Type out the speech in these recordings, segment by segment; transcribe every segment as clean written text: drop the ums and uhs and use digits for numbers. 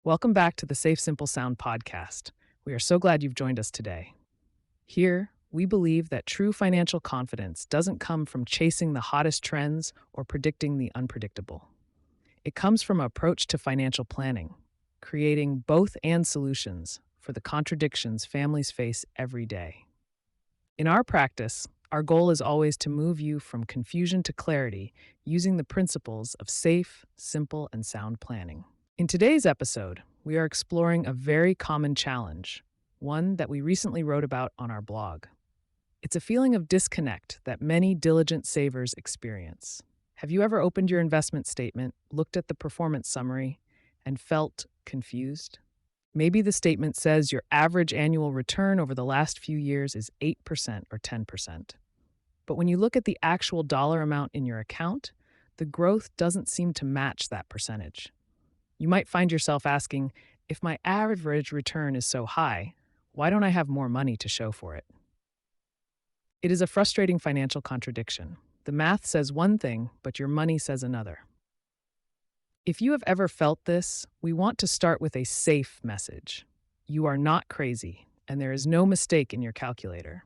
Welcome back to the SafeSimpleSound podcast. We are so glad you've joined us today. Here, we believe that true financial confidence doesn't come from chasing the hottest trends or predicting the unpredictable. It comes from an approach to financial planning, creating both and solutions for the contradictions families face every day. In our practice, our goal is always to move you from confusion to clarity using the principles of safe, simple, and sound planning. In today's episode, we are exploring a very common challenge, one that we recently wrote about on our blog. It's a feeling of disconnect that many diligent savers experience. Have you ever opened your investment statement, looked at the performance summary, and felt confused? Maybe the statement says your average annual return over the last few years is 8% or 10%. But when you look at the actual dollar amount in your account, the growth doesn't seem to match that percentage. You might find yourself asking, if my average return is so high, why don't I have more money to show for it? It is a frustrating financial contradiction. The math says one thing, but your money says another. If you have ever felt this, we want to start with a safe message. You are not crazy, and there is no mistake in your calculator.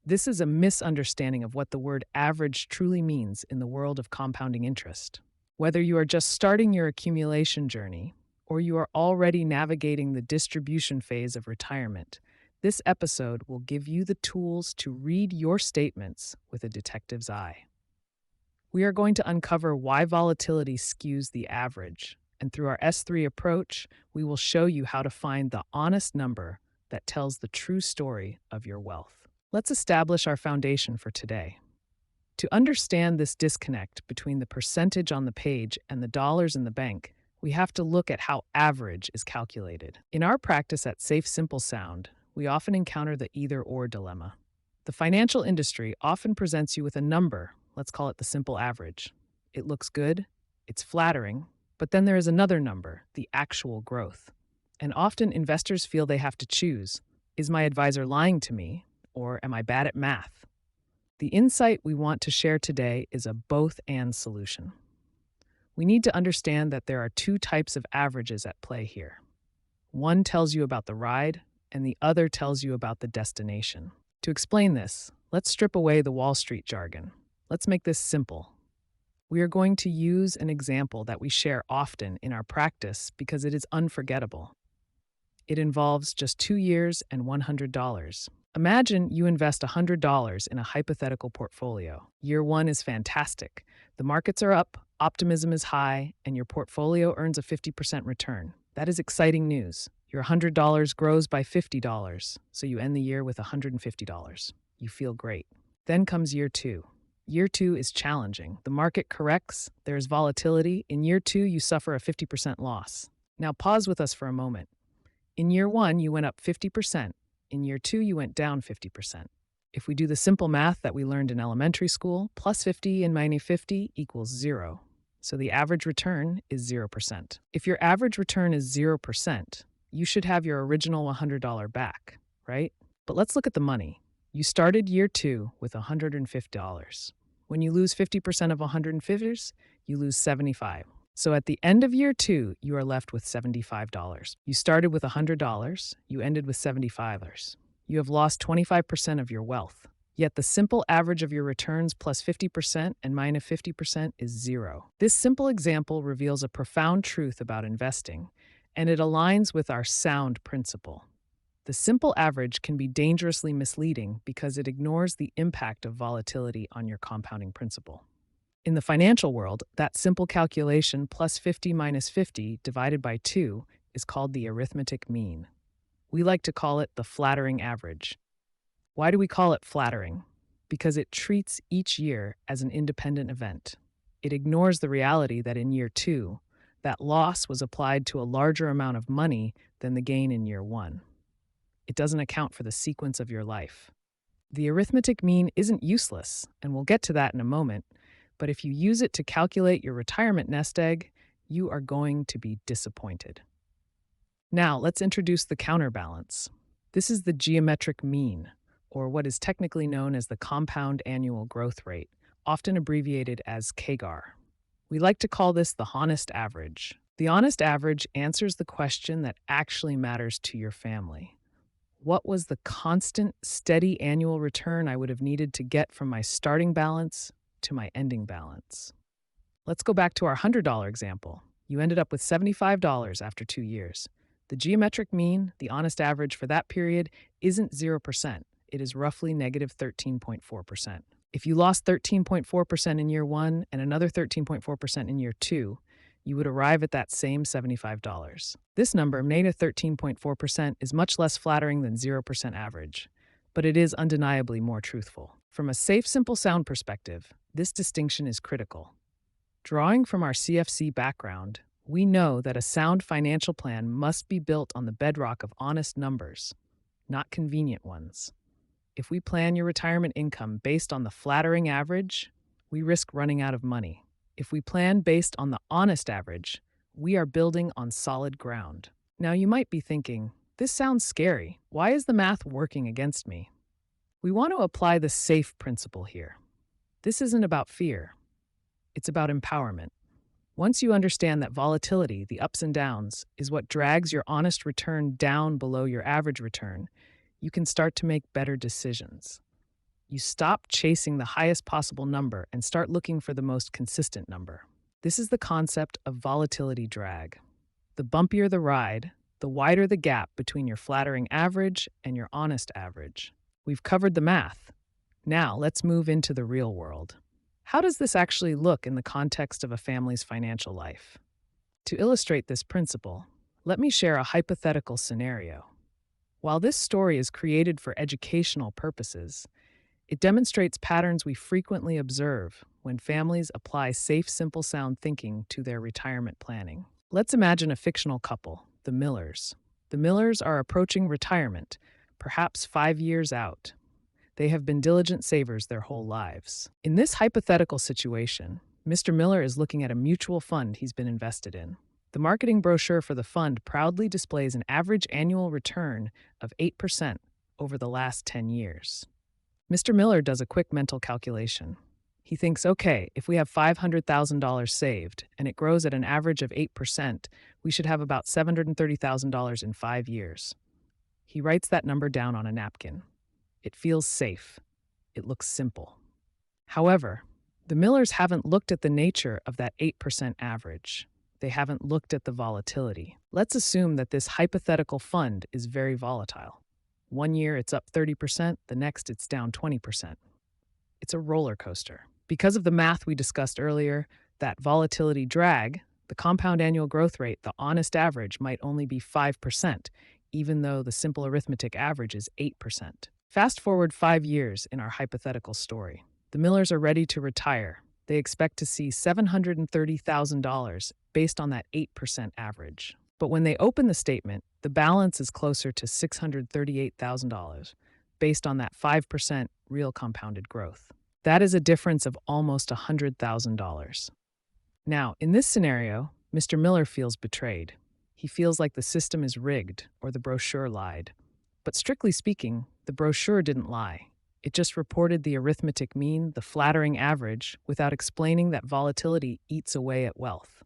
This is a misunderstanding of what the word average truly means in the world of compounding interest. Whether you are just starting your accumulation journey or you are already navigating the distribution phase of retirement, this episode will give you the tools to read your statements with a detective's eye. We are going to uncover why volatility skews the average, and through our S3 approach, we will show you how to find the honest number that tells the true story of your wealth. Let's establish our foundation for today. To understand this disconnect between the percentage on the page and the dollars in the bank, we have to look at how average is calculated. In our practice at SafeSimpleSound, we often encounter the either-or dilemma. The financial industry often presents you with a number, let's call it the simple average. It looks good, it's flattering, but then there is another number, the actual growth. And often investors feel they have to choose, is my advisor lying to me, or am I bad at math? The insight we want to share today is a both-and solution. We need to understand that there are two types of averages at play here. One tells you about the ride, and the other tells you about the destination. To explain this, let's strip away the Wall Street jargon. Let's make this simple. We are going to use an example that we share often in our practice because it is unforgettable. It involves just 2 years and $100. Imagine you invest $100 in a hypothetical portfolio. Year one is fantastic. The markets are up, optimism is high, and your portfolio earns a 50% return. That is exciting news. Your $100 grows by $50, so you end the year with $150. You feel great. Then comes year two. Year two is challenging. The market corrects, there is volatility. In year two, you suffer a 50% loss. Now pause with us for a moment. In year one, you went up 50%. In year two, you went down 50%. If we do the simple math that we learned in elementary school, plus 50 and minus 50 equals 0. So the average return is 0%. If your average return is 0%, you should have your original $100 back, right? But let's look at the money. You started year two with $150. When you lose 50% of $150, you lose $75. So at the end of year two, you are left with $75. You started with $100, you ended with $75. You have lost 25% of your wealth. Yet the simple average of your returns plus 50% and minus 50% is 0. This simple example reveals a profound truth about investing, and it aligns with our sound principle. The simple average can be dangerously misleading because it ignores the impact of volatility on your compounding principle. In the financial world, that simple calculation plus 50 minus 50 divided by 2 is called the arithmetic mean. We like to call it the flattering average. Why do we call it flattering? Because it treats each year as an independent event. It ignores the reality that in year two, that loss was applied to a larger amount of money than the gain in year one. It doesn't account for the sequence of your life. The arithmetic mean isn't useless, and we'll get to that in a moment, but if you use it to calculate your retirement nest egg, you are going to be disappointed. Now, let's introduce the counterbalance. This is the geometric mean, or what is technically known as the compound annual growth rate, often abbreviated as CAGR. We like to call this the honest average. The honest average answers the question that actually matters to your family. What was the constant, steady annual return I would have needed to get from my starting balance to my ending balance? Let's go back to our $100 example. You ended up with $75 after 2 years. The geometric mean, the honest average for that period, isn't 0%. It is roughly negative 13.4%. If you lost 13.4% in year 1 and another 13.4% in year 2, you would arrive at that same $75. This number, negative 13.4%, is much less flattering than 0% average, but it is undeniably more truthful. From a SafeSimpleSound perspective, this distinction is critical. Drawing from our CFC background, we know that a sound financial plan must be built on the bedrock of honest numbers, not convenient ones. If we plan your retirement income based on the flattering average, we risk running out of money. If we plan based on the honest average, we are building on solid ground. Now you might be thinking, this sounds scary. Why is the math working against me? We want to apply the SAFE principle here. This isn't about fear. It's about empowerment. Once you understand that volatility, the ups and downs, is what drags your honest return down below your average return, you can start to make better decisions. You stop chasing the highest possible number and start looking for the most consistent number. This is the concept of volatility drag. The bumpier the ride, the wider the gap between your flattering average and your honest average. We've covered the math. Now let's move into the real world. How does this actually look in the context of a family's financial life? To illustrate this principle, let me share a hypothetical scenario. While this story is created for educational purposes, it demonstrates patterns we frequently observe when families apply SafeSimpleSound thinking to their retirement planning. Let's imagine a fictional couple, the Millers. The Millers are approaching retirement, perhaps 5 years out. They have been diligent savers their whole lives. In this hypothetical situation, Mr. Miller is looking at a mutual fund he's been invested in. The marketing brochure for the fund proudly displays an average annual return of 8% over the last 10 years. Mr. Miller does a quick mental calculation. He thinks, okay, if we have $500,000 saved and it grows at an average of 8%, we should have about $730,000 in 5 years. He writes that number down on a napkin. It feels safe. It looks simple. However, the Millers haven't looked at the nature of that 8% average. They haven't looked at the volatility. Let's assume that this hypothetical fund is very volatile. 1 year it's up 30%, the next it's down 20%. It's a roller coaster. Because of the math we discussed earlier, that volatility drag, the compound annual growth rate, the honest average, might only be 5%, even though the simple arithmetic average is 8%. Fast forward 5 years in our hypothetical story. The Millers are ready to retire. They expect to see $730,000 based on that 8% average. But when they open the statement, the balance is closer to $638,000 based on that 5% real compounded growth. That is a difference of almost $100,000. Now, in this scenario, Mr. Miller feels betrayed. He feels like the system is rigged or the brochure lied. But strictly speaking, the brochure didn't lie. It just reported the arithmetic mean, the flattering average, without explaining that volatility eats away at wealth.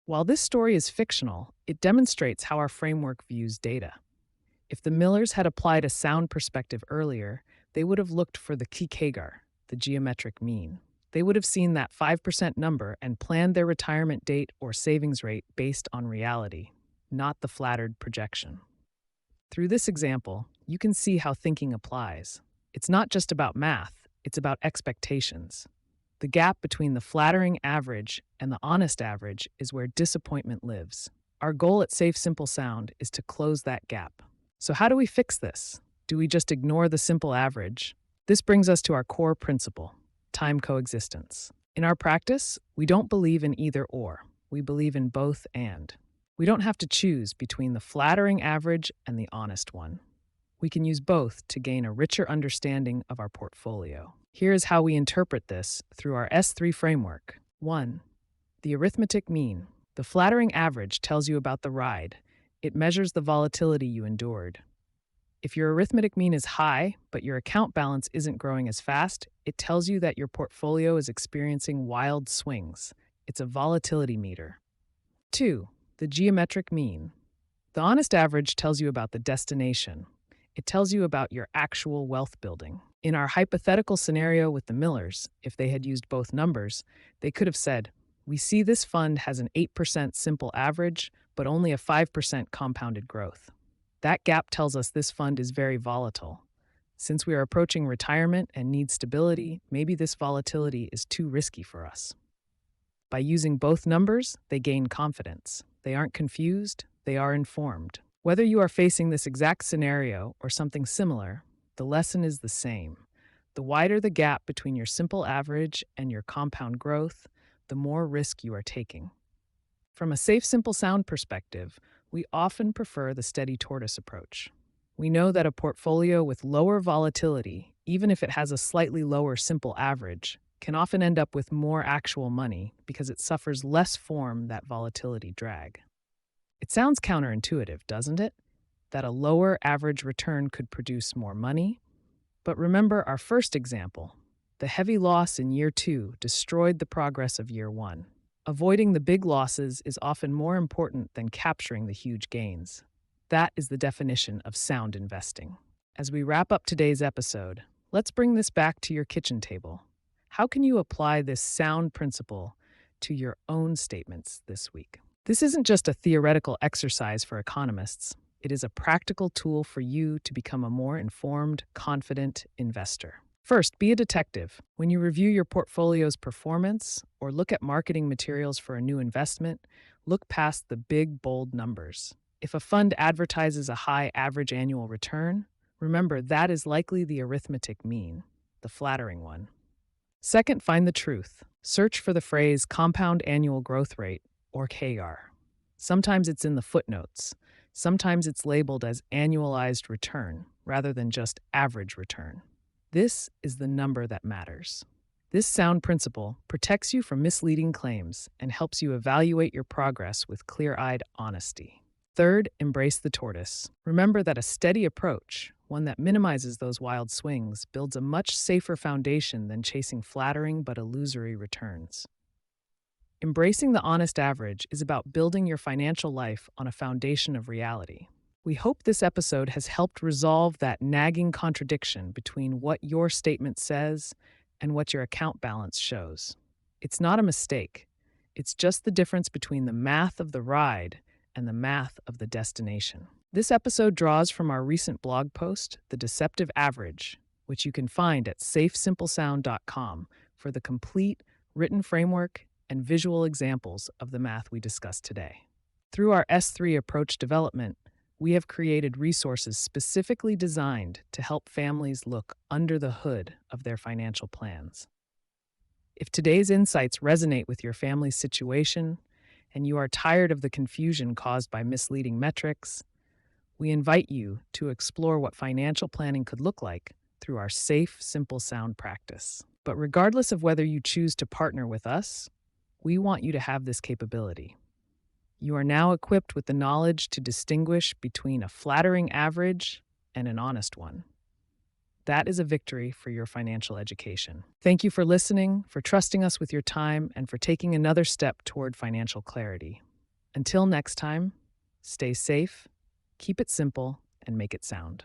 While this story is fictional, it demonstrates how our framework views data. If the Millers had applied a sound perspective earlier, they would have looked for the CAGR, the geometric mean. They would have seen that 5% number and planned their retirement date or savings rate based on reality, not the flattered projection. Through this example, you can see how thinking applies. It's not just about math, it's about expectations. The gap between the flattering average and the honest average is where disappointment lives. Our goal at SafeSimpleSound is to close that gap. So how do we fix this? Do we just ignore the simple average? This brings us to our core principle, time coexistence. In our practice, we don't believe in either or. We believe in both and. We don't have to choose between the flattering average and the honest one. We can use both to gain a richer understanding of our portfolio. Here is how we interpret this through our S3 framework. 1. The arithmetic mean. The flattering average tells you about the ride. It measures the volatility you endured. If your arithmetic mean is high, but your account balance isn't growing as fast, it tells you that your portfolio is experiencing wild swings. It's a volatility meter. 2. The geometric mean. The honest average tells you about the destination. It tells you about your actual wealth building. In our hypothetical scenario with the Millers, if they had used both numbers, they could have said, "We see this fund has an 8% simple average, but only a 5% compounded growth." That gap tells us this fund is very volatile. Since we are approaching retirement and need stability, maybe this volatility is too risky for us. By using both numbers, they gain confidence. They aren't confused, they are informed. Whether you are facing this exact scenario or something similar, the lesson is the same. The wider the gap between your simple average and your compound growth, the more risk you are taking. From a SafeSimpleSound perspective, we often prefer the steady tortoise approach. We know that a portfolio with lower volatility, even if it has a slightly lower simple average, can often end up with more actual money because it suffers less from that volatility drag. It sounds counterintuitive, doesn't it? That a lower average return could produce more money? But remember our first example. The heavy loss in year 2 destroyed the progress of year 1. Avoiding the big losses is often more important than capturing the huge gains. That is the definition of sound investing. As we wrap up today's episode, let's bring this back to your kitchen table. How can you apply this sound principle to your own statements this week? This isn't just a theoretical exercise for economists. It is a practical tool for you to become a more informed, confident investor. First, be a detective. When you review your portfolio's performance or look at marketing materials for a new investment, look past the big, bold numbers. If a fund advertises a high average annual return, remember that is likely the arithmetic mean, the flattering one. Second, find the truth. Search for the phrase compound annual growth rate, or CAGR. Sometimes it's in the footnotes. Sometimes it's labeled as annualized return rather than just average return. This is the number that matters. This sound principle protects you from misleading claims and helps you evaluate your progress with clear-eyed honesty. Third, embrace the tortoise. Remember that a steady approach, one that minimizes those wild swings, builds a much safer foundation than chasing flattering but illusory returns. Embracing the honest average is about building your financial life on a foundation of reality. We hope this episode has helped resolve that nagging contradiction between what your statement says and what your account balance shows. It's not a mistake. It's just the difference between the math of the ride and the math of the destination. This episode draws from our recent blog post, The Deceptive Average, which you can find at SafeSimpleSound.com for the complete written framework and visual examples of the math we discussed today. Through our S3 approach development, we have created resources specifically designed to help families look under the hood of their financial plans. If today's insights resonate with your family's situation and you are tired of the confusion caused by misleading metrics, we invite you to explore what financial planning could look like through our safe, simple sound practice. But regardless of whether you choose to partner with us, we want you to have this capability. You are now equipped with the knowledge to distinguish between a flattering average and an honest one. That is a victory for your financial education. Thank you for listening, for trusting us with your time, and for taking another step toward financial clarity. Until next time, stay safe, keep it simple, and make it sound.